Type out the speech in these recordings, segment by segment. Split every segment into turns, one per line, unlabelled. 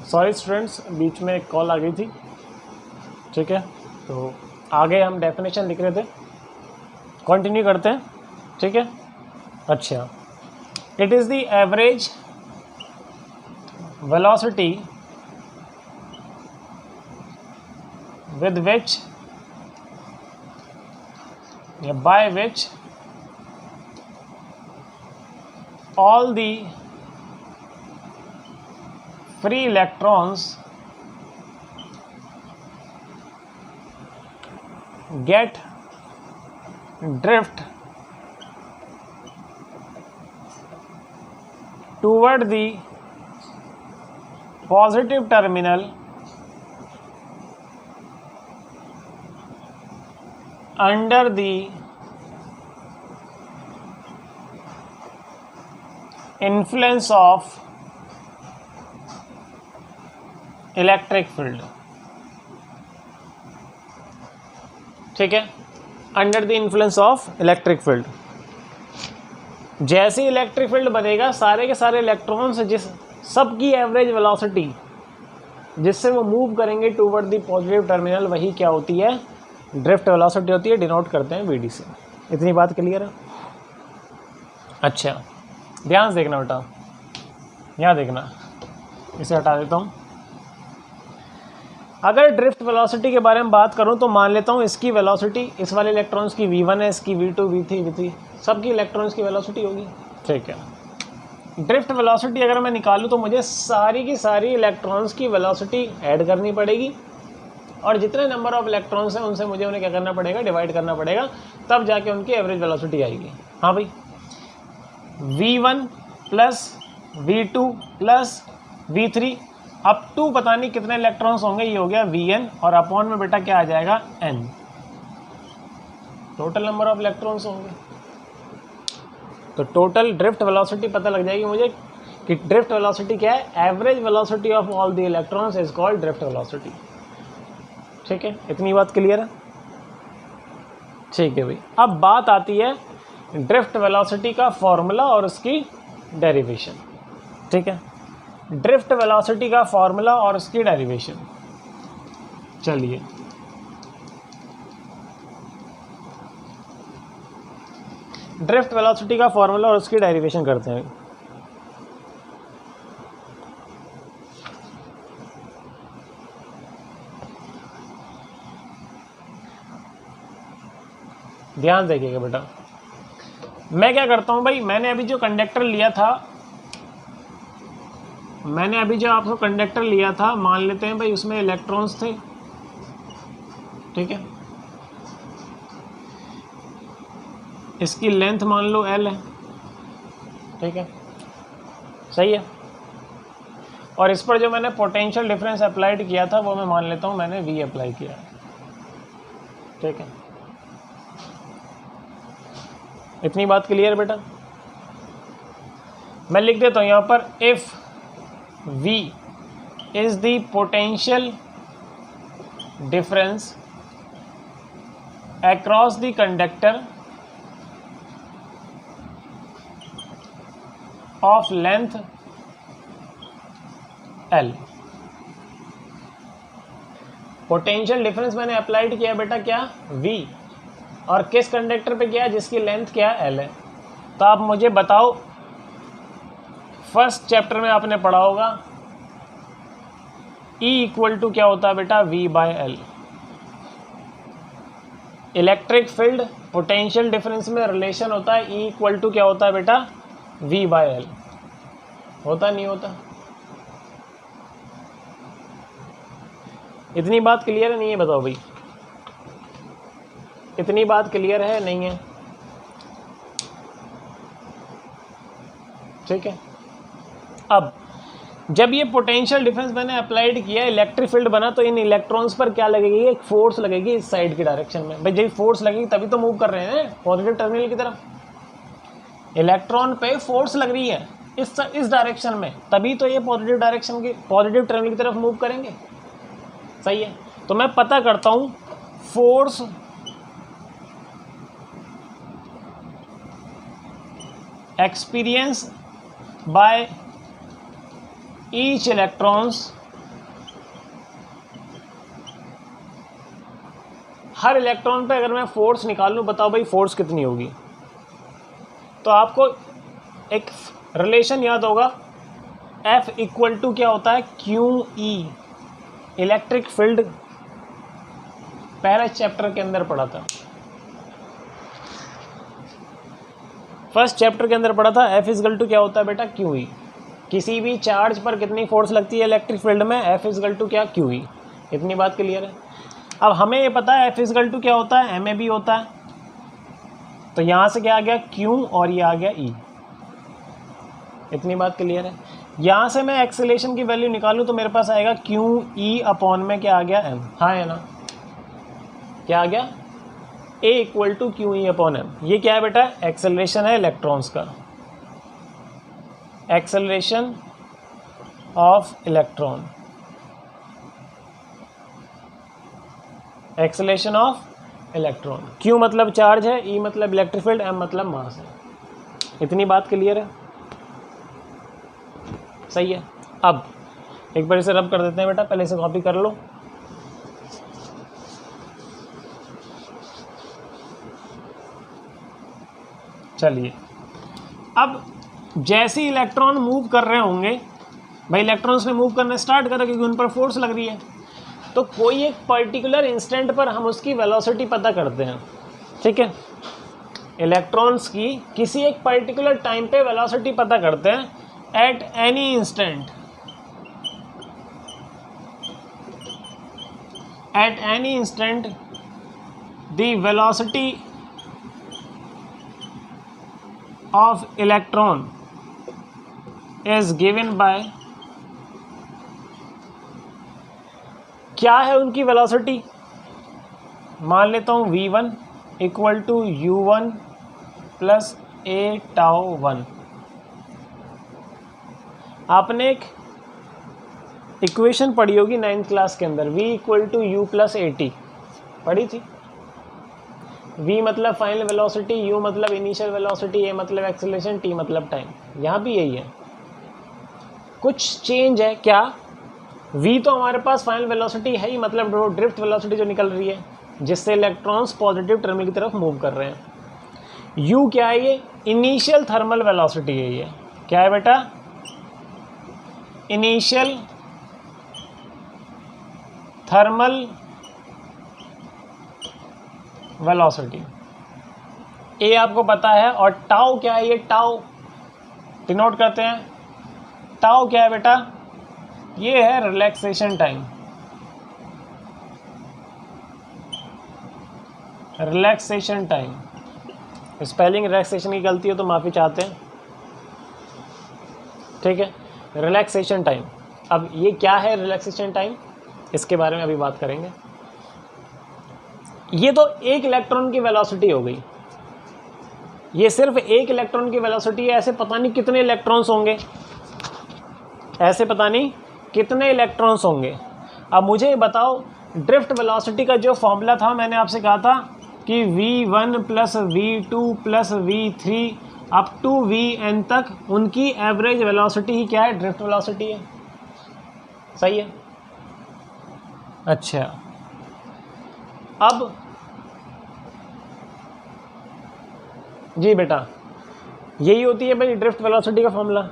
Sorry students, बीच में एक call आ गई थी। ठीक है, तो आगे हम डेफिनेशन लिख रहे थे, कंटिन्यू करते हैं। ठीक है, अच्छा, it is the average velocity with which या by which all the free electrons get drift toward the positive terminal under the influence of electric field. ठीक है, under the influence of electric field. जैसे electric field बनेगा, सारे के सारे electrons जिस सबकी एवरेज वेलोसिटी जिससे वो मूव करेंगे टूवर्ड द पॉजिटिव टर्मिनल, वही क्या होती है? ड्रिफ्ट वेलोसिटी होती है। डिनोट करते हैं वीडी से। इतनी बात क्लियर है? अच्छा, ध्यान से देखना बेटा, यहाँ देखना, इसे हटा देता हूँ। अगर ड्रिफ्ट वेलोसिटी के बारे में बात करूँ तो मान लेता हूँ इसकी वेलोसिटी, इस वाले इलेक्ट्रॉन्स की v1 है, इसकी v2, v3, v3, सबकी इलेक्ट्रॉन्स की वेलोसिटी होगी। ठीक है, ड्रिफ्ट वेलोसिटी अगर मैं निकालूँ तो मुझे सारी की सारी इलेक्ट्रॉन्स की वेलोसिटी ऐड करनी पड़ेगी, और जितने नंबर ऑफ इलेक्ट्रॉन्स हैं उनसे मुझे उन्हें क्या करना पड़ेगा? डिवाइड करना पड़ेगा, तब जाके उनकी एवरेज वेलोसिटी आएगी। हाँ भाई, v1 plus v2 plus v3 up to पता नहीं कितने इलेक्ट्रॉन्स होंगे, ये हो गया vn, और अपॉन में बेटा क्या आ जाएगा? n, total number of electrons होंगे। तो टोटल ड्रिफ्ट वेलोसिटी पता लग जाएगी मुझे कि ड्रिफ्ट वेलोसिटी क्या है? Average velocity of all the electrons is called drift velocity. ठीक है, इतनी बात क्लियर है? ठीक है भाई, अब बात आती है ड्रिफ्ट वेलोसिटी का फॉर्मूला और उसकी डेरिवेशन। ठीक है, ड्रिफ्ट वेलोसिटी का फॉर्मूला और उसकी डेरिवेशन। चलिए, ड्रिफ्ट वेलोसिटी का फॉर्मूला और उसकी डेरिवेशन करते हैं। ध्यान देखिएगा बेटा, मैं क्या करता हूं भाई, मैंने अभी जो कंडक्टर लिया था, आपको कंडक्टर लिया था, मान लेते हैं भाई उसमें इलेक्ट्रॉन्स थे। ठीक है, इसकी लेंथ मान लो L है। ठीक है, सही है, और इस पर जो मैंने पोटेंशियल डिफरेंस अप्लाइड किया था वो मैं मान लेता हूं मैंने V अप्लाई किया। ठीक है, इतनी बात क्लियर बेटा? मैं लिख देता हूं यहां पर, if V is the potential difference across the conductor of length L। Potential difference मैंने अप्लाइड किया बेटा क्या? V, और किस कंडक्टर पे किया? जिसकी लेंथ क्या? L है। तो आप मुझे बताओ, फर्स्ट चैप्टर में आपने पढ़ा होगा E इक्वल टू क्या होता है बेटा? V by L। Electric field potential difference में रिलेशन होता है E इक्वल टू क्या होता है बेटा? V by L। होता नहीं होता? इतनी बात क्लियर है नहीं है? बताओ भाई, इतनी बात क्लियर है नहीं है? ठीक है, अब जब ये पोटेंशियल डिफरेंस मैंने अप्लाइड किया, इलेक्ट्रिक फील्ड बना, तो इन इलेक्ट्रॉन्स पर क्या लगेगी? एक फोर्स लगेगी इस साइड की डायरेक्शन में। भाई जब फोर्स लगेगी तभी तो मूव कर रहे हैं पॉजिटिव टर्मिनल की तरफ। इलेक्ट्रॉन पे फोर्स लग रही है इस डायरेक्शन में, तभी तो ये पॉजिटिव डायरेक्शन की, पॉजिटिव टर्मिनल की तरफ मूव करेंगे। सही है, तो मैं पता करता हूं force experience by each electrons her electron पे अगर मैं फोर्स निकालूँ, बताओ भाई फोर्स कितनी होगी। तो आपको एक रिलेशन याद होगा, F इक्वल टू क्या होता है, QE। इलेक्ट्रिक फील्ड पहले चैप्टर के अंदर पढ़ा था, फर्स्ट चैप्टर के अंदर पढ़ा था। F इक्वल टू क्या होता है बेटा, QE। किसी भी चार्ज पर कितनी फोर्स लगती है इलेक्ट्रिक फील्ड में, F इक्वल टू क्या, QE। इतनी बात क्लियर है। अब हमें ये पता है F इक्वल टू क्या होता है, MAB होता है। तो यहाँ से क्या आ गया, Q, और ये आ गया E। इतनी बात क्लियर है। यहाँ से मैं एक्सेलेरेशन की वैल्यू निकालूँ तो मेरे पास आएगा QE अपॉन में क्या आ गया, M। हाँ है ना, क्या आ गया, A equal to QE upon M। ये क्या है बेटा, एक्सेलरेशन है इलेक्ट्रॉन्स का, acceleration of electron, acceleration of electron. Q मतलब चार्ज है, E मतलब इलेक्ट्रिक फील्ड, M मतलब मास है। इतनी बात क्लियर है, सही है। अब एक बार इसे रब कर देते हैं बेटा, पहले इसे कॉपी कर लो। चलिए, अब जैसे इलेक्ट्रॉन मूव कर रहे होंगे, भाई इलेक्ट्रॉन्स ने मूव करना स्टार्ट करा क्योंकि उन पर फोर्स लग रही है, तो कोई एक पर्टिकुलर इंस्टेंट पर हम उसकी वेलोसिटी पता करते हैं, ठीक है। इलेक्ट्रॉन्स की किसी एक पर्टिकुलर टाइम पे वेलोसिटी पता करते हैं, at any instant, at any instant the velocity of electron is given by, क्या है उनकी वेलोसिटी, मान लेता हूँ v1 equal to u1 plus a tau 1। आपने एक इक्वेशन पढ़ी होगी 9th क्लास के अंदर, v equal to u plus at, पढ़ी थी। v मतलब फाइनल वेलोसिटी, u मतलब इनिशियल वेलोसिटी, a मतलब एक्सेलरेशन, t मतलब टाइम। यहाँ भी यही है, कुछ चेंज है क्या, v तो हमारे पास फाइनल वेलोसिटी है ही, मतलब ड्रिफ्ट वेलोसिटी जो निकल रही है जिससे इलेक्ट्रॉन्स पॉजिटिव टर्मिनल की तरफ मूव कर रहे हैं। u क्या है, ये इनिशियल थर्मल वेलोसिटी है। ये क्या है बेटा, इनिशियल थर्मल वेलोसिटी। ए आपको पता है, और टाउ क्या है, ये टाउ डिनोट करते हैं। टाउ क्या है बेटा, ये है relaxation time, relaxation time. Spelling relaxation की गलती हो तो माफ़ी चाहते हैं, ठीक है। रिलैक्सेशन टाइम, अब ये क्या है रिलैक्सेशन टाइम, इसके बारे में अभी बात करेंगे। ये तो एक इलेक्ट्रॉन की वेलोसिटी हो गई, ये सिर्फ एक इलेक्ट्रॉन की वेलोसिटी है। ऐसे पता नहीं कितने इलेक्ट्रॉन्स होंगे, ऐसे पता नहीं कितने इलेक्ट्रॉन्स होंगे। अब मुझे बताओ, ड्रिफ्ट वेलोसिटी का जो फॉर्मूला था, मैंने आपसे कहा था कि v1 plus v2 plus v3 up to vn तक उनकी एवरेज वेलोसिटी ही क्या है, ड्रिफ्ट वेलोसिटी है। सही है। अच्छा, अब जी बेटा, यही होती है भाई ड्रिफ्ट वेलोसिटी का फॉर्मूला।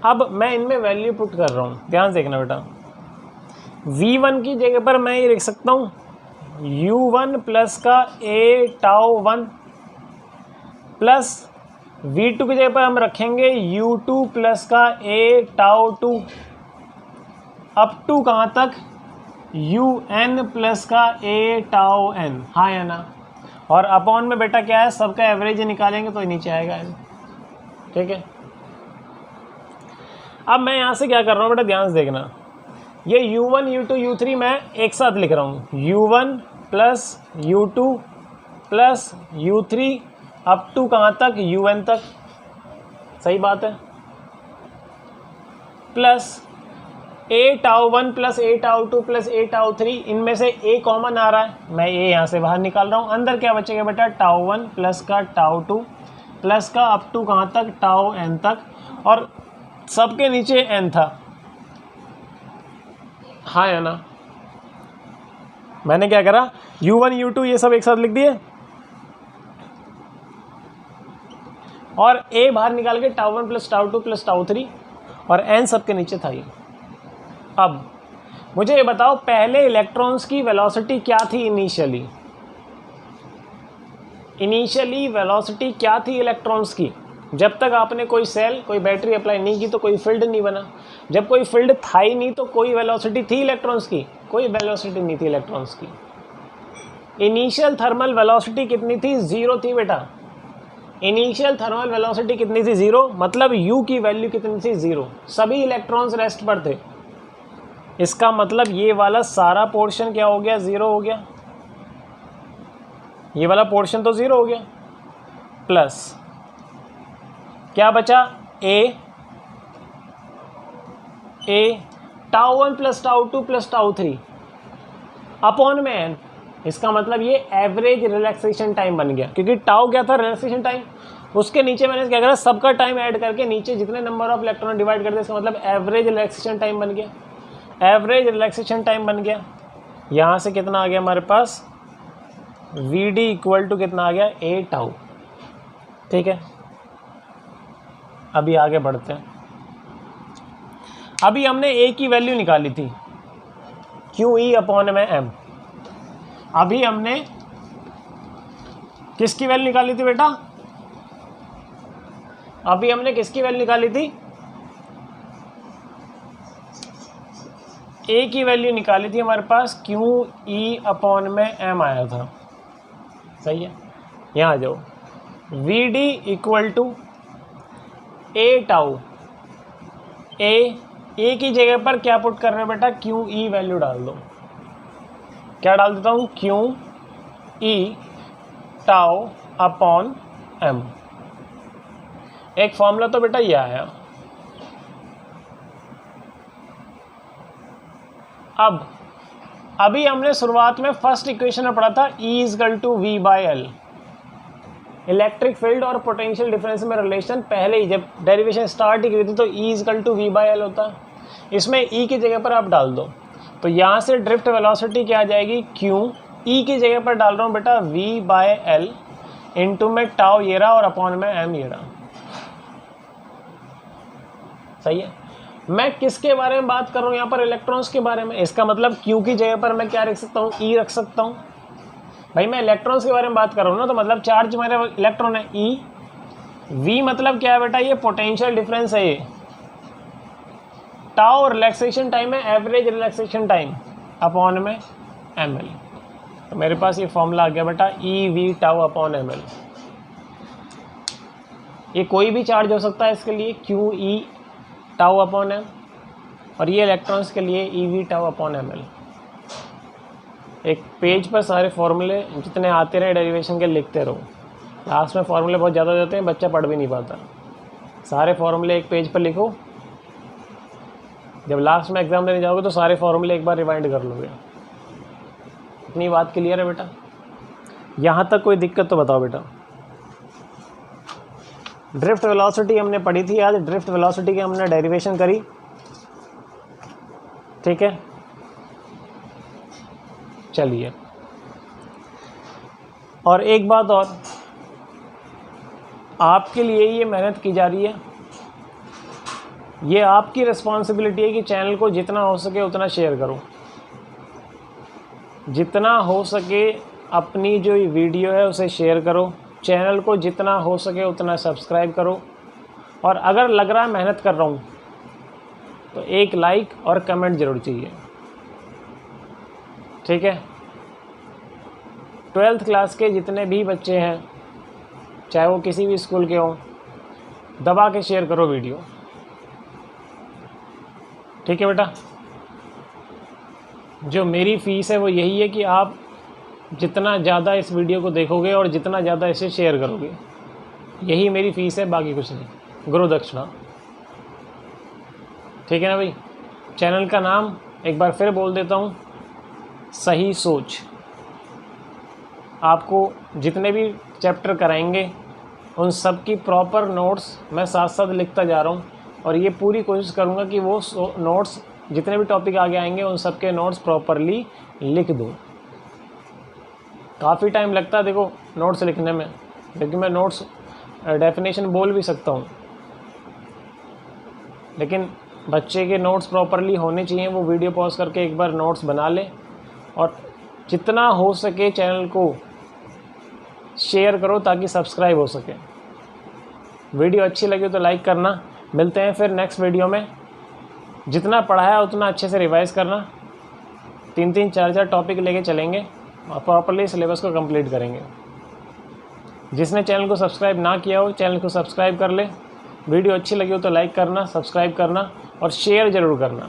अब मैं इनमें वैल्यू पुट कर रहा हूँ, ध्यान से देखना बेटा। v1 की जगह पर मैं ये लिख सकता हूँ u1 प्लस का a टाउ 1 प्लस v2 की जगह पर हम रखेंगे u2 प्लस का a टाउ 2 अप टू कहाँ तक, un प्लस का a टाउ n। हाँ या ना, और अपॉन में बेटा क्या है, सबका एवरेज निकालेंगे तो नीचे आएगा n, ठीक है। अब मैं यहाँ से क्या कर रहा हूँ बेटा, ध्यान से देखना। ये u1 u2 u3 मैं एक साथ लिख रहा हूँ, u1 plus u2 plus u3 up to कहाँ तक, un तक। सही बात है। Plus a tau 1 plus a tau 2 plus a tau 3, इनमें से a कॉमन आ रहा है, मैं a यहाँ से बाहर निकाल रहा हूँ। अंदर क्या बचेगा बेटा, टाउ 1 प्लस का टाउ 2 प्लस का अप टू कहाँ तक, टाउ n तक, और सबके नीचे n था। हाँ या ना, मैंने क्या करा, U1 U2 ये सब एक साथ लिख दिए और A बाहर निकाल के τ1 + τ2 + τ3 और n सबके नीचे था ये। अब मुझे ये बताओ पहले इलेक्ट्रॉन्स की वेलोसिटी क्या थी इनिशियली वेलोसिटी क्या थी इलेक्ट्रॉन्स की? जब तक आपने कोई सेल कोई बैटरी अप्लाई नहीं की तो कोई फील्ड नहीं बना। जब कोई फील्ड था ही नहीं तो कोई वेलोसिटी थी इलेक्ट्रॉन्स की? कोई वेलोसिटी नहीं थी इलेक्ट्रॉन्स की। इनिशियल थर्मल वेलोसिटी कितनी थी? 0 थी बेटा। इनिशियल थर्मल वेलोसिटी कितनी थी? 0। मतलब u की वैल्यू कितनी थी? 0। सभी इलेक्ट्रॉन्स रेस्ट पर थे। इसका मतलब ये वाला सारा पोर्शन क्या हो गया? 0 हो गया। ये वाला पोर्शन तो 0 हो गया। प्लस क्या बचा? a τ1 + τ2 + τ3 अपॉन में n। इसका मतलब ये एवरेज रिलैक्सेशन टाइम बन गया, क्योंकि टाउ क्या था? Relaxation time. उसके नीचे मैंने क्या करा, सबका टाइम ऐड करके नीचे जितने नंबर ऑफ इलेक्ट्रॉन डिवाइड करते हैं इसका मतलब एवरेज रिलैक्सेशन टाइम बन गया। एवरेज रिलैक्सेशन टाइम बन गया। यहाँ से कितना आ गया हमारे पास? Vd = कितना आ गया? a tau. ठीक है, अभी आगे बढ़ते हैं। अभी हमने a की वैल्यू निकाली थी QE/m। अभी हमने किसकी वैल्यू निकाली थी बेटा? अभी हमने किसकी वैल्यू निकाली थी? a की वैल्यू निकाली थी हमारे पास QE/m आया था। सही है, यहाँ आ जाओ। Vd = a tau. a की जगह पर क्या पुट कर रहे हो बेटा? QE वैल्यू डाल दो। क्या डाल देता हूँ? QE τ/m। एक फॉर्मूला तो बेटा ये आया। अब अभी हमने शुरुआत में फर्स्ट इक्वेशन में पढ़ा था E = V/L। इलेक्ट्रिक फील्ड और पोटेंशियल डिफरेंस में रिलेशन पहले ही जब डेरिवेशन स्टार्ट ही की थी तो E = V/L होता। इसमें E की जगह पर आप डाल दो तो यहाँ से ड्रिफ्ट वेलोसिटी क्या आ जाएगी? E की जगह पर डाल रहा हूँ बेटा V/L इंटू में टाउ ये रहा और अपॉन में m ये रहा। सही है। मैं किसके बारे में बात कर रहा हूँ यहाँ पर? इलेक्ट्रॉन्स के बारे में। इसका मतलब Q की जगह पर मैं क्या रख सकता हूँ? E रख सकता हूँ। भाई मैं इलेक्ट्रॉन्स के बारे में बात कर रहा हूँ ना, तो मतलब चार्ज मेरे इलेक्ट्रॉन है E। V मतलब क्या है बेटा? ये पोटेंशियल डिफरेंस है। ये टाउ रिलैक्सेशन टाइम है, एवरेज रिलैक्सेशन टाइम अपॉन में ml। तो मेरे पास ये फॉर्मूला आ गया बेटा EV τ/ml। ये कोई भी चार्ज हो सकता है इसके लिए QE τ/m और ये इलेक्ट्रॉन्स के लिए EV τ/ml। एक पेज पर सारे फॉर्मूले जितने आते रहे डेरिवेशन के लिखते रहो। लास्ट में फॉर्मूले बहुत ज़्यादा देते हैं, बच्चा पढ़ भी नहीं पाता। सारे फॉर्मूले एक पेज पर लिखो, जब लास्ट में एग्जाम देने जाओगे तो सारे फॉर्मूले एक बार रिवाइंड कर लोगे। इतनी बात क्लियर है बेटा? यहाँ तक कोई दिक्कत तो बताओ बेटा। ड्रिफ्ट वेलोसिटी हमने पढ़ी थी आज। ड्रिफ्ट वेलोसिटी की हमने डेरिवेशन करी। ठीक है, चलिए। और एक बात और, आपके लिए ये मेहनत की जा रही है, ये आपकी रिस्पॉन्सिबिलिटी है कि चैनल को जितना हो सके उतना शेयर करो। जितना हो सके अपनी जो वीडियो है उसे शेयर करो। चैनल को जितना हो सके उतना सब्सक्राइब करो। और अगर लग रहा है मेहनत कर रहा हूँ तो एक लाइक और कमेंट ज़रूर चाहिए। ठीक है। 12th क्लास के जितने भी बच्चे हैं, चाहे वो किसी भी स्कूल के हों, दबा के शेयर करो वीडियो। ठीक है बेटा। जो मेरी फ़ीस है वो यही है कि आप जितना ज़्यादा इस वीडियो को देखोगे और जितना ज़्यादा इसे शेयर करोगे, यही मेरी फ़ीस है, बाकी कुछ नहीं। गुरु दक्षिणा। ठीक है ना भाई। चैनल का नाम एक बार फिर बोल देता हूँ, सही सोच। आपको जितने भी चैप्टर कराएंगे उन सब की प्रॉपर नोट्स मैं साथ साथ लिखता जा रहा हूँ और ये पूरी कोशिश करूँगा कि वो नोट्स जितने भी टॉपिक आगे आएंगे उन सब के नोट्स प्रॉपरली लिख दूँ। काफ़ी टाइम लगता है देखो नोट्स लिखने में, लेकिन मैं नोट्स डेफिनेशन बोल भी सकता हूँ, लेकिन बच्चे के नोट्स प्रॉपरली होने चाहिए। वो वीडियो पॉज करके एक बार नोट्स बना ले और जितना हो सके चैनल को शेयर करो ताकि सब्सक्राइब हो सके। वीडियो अच्छी लगी तो लाइक करना। मिलते हैं फिर नेक्स्ट वीडियो में। जितना पढ़ाया उतना अच्छे से रिवाइज़ करना। 3-3 4-4 टॉपिक लेके चलेंगे और प्रॉपरली सिलेबस को कंप्लीट करेंगे। जिसने चैनल को सब्सक्राइब ना किया हो चैनल को सब्सक्राइब कर ले। वीडियो अच्छी लगी हो तो लाइक करना, सब्सक्राइब करना और शेयर ज़रूर करना।